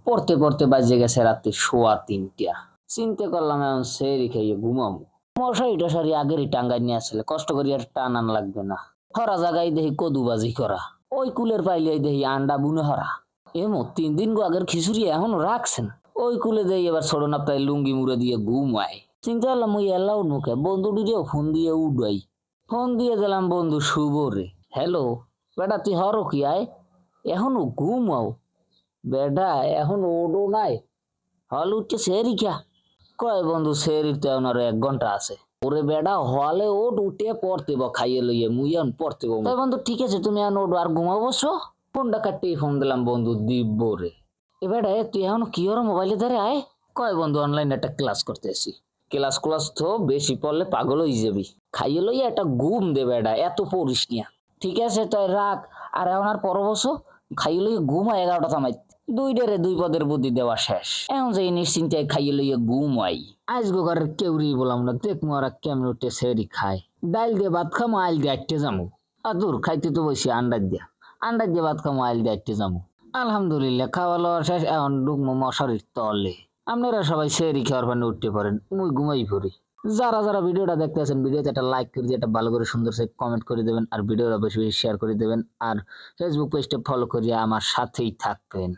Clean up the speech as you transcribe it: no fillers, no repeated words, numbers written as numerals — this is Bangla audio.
পড়তে পড়তে বাজে গেছে রাতে 3:15। চিন্তা করলাম এখন সেরি খাইয়ে ঘুমামু। মশারি টশারি আগেরই টাঙ্গাই নিয়ে আসলে কষ্ট করি আর টানান লাগবে না। হরা জায়গায় দেখি কদুবাজি করা, ওই কুলের পাইলে দেখি আন্ডা বুনে হরা। এমো 3 দিন গো আগের খিচুড়ি এখনো রাখছেন। ওই কুলে দেই এবার ছোট নাপ্তায় লুঙ্গি মুড়ে দিয়ে ঘুমায়। চিন্তা করলাম ওই এলাও নুকে বন্ধুটিরেও ফোন দিয়ে উড়াই। ফোন দিয়ে দিলাম বন্ধু শুভ রে। হ্যালো বেটা তুই হরো কি আয়, এখনো ঘুমাও? বেটা এখন ওডো নাই, হল উঠছে সেরিকা। কয় বন্ধু সেরির তো এখন আরো 1 ঘন্টা আছে। ওরে বেটা হলে ওট উঠে পড়তে বা খাইয়ে লইয়ে মুই এখন পড়তে বো। তাই বন্ধু ঠিক আছে তুমি এখন ওডো আর ঘুমাও বসো। ফোনটা কাটিয়ে ফোন দিলাম বন্ধু দিব্য রে। এবারে তুই এখন কি ওর মোবাইলে ধরে আয়। কয় বন্ধু অনলাইনে একটা ক্লাস করতে আসি। ক্লাস তো বেশি পড়লে পাগল হয়ে যাবি, খাইয়ে লইয়া একটা ঘুম দেবে এটা, এত পড়িস নিয়া। ঠিক আছে তাই রাখ, আর এখন আর পর বসো, খাইয়ে লইয়া ঘুম হয় 11টা থামাই। 2 পদের বুদ্ধি দেওয়া শেষ, এখন যে নিশ্চিন্তায় খাইয়ে লইয়া ঘুম হয়। আজ গোগারের কেউরি বললাম না, দেখ মারা কেমন উঠে সেরি খায়। ডাইল দিয়ে ভাত খামো, আইল দিয়ে আটটে যামু। আর দূর খাইতে তো বসি আন্ডার দিয়ে ভাত খামো, আইল দিয়ে আটটে যামু। আলহামদুলিল্লাহ খাওয়া লওয়া শেষ, এখন ঢুকমো মশারির তলে। আপনারা সবাই সেরি খাওয়ার পানি উঠতে পারেন, মুই ঘুমাই পড়ি। যারা যারা ভিডিওটা দেখতেছেন ভিডিওতে একটা লাইক করে দিয়ে একটা ভালো করে সুন্দর সে কমেন্ট করে দেবেন, আর ভিডিওটা বেশি বেশি শেয়ার করে দেবেন, আর ফেসবুক পেজটা ফলো করিয়া আমার সাথেই থাকবেন।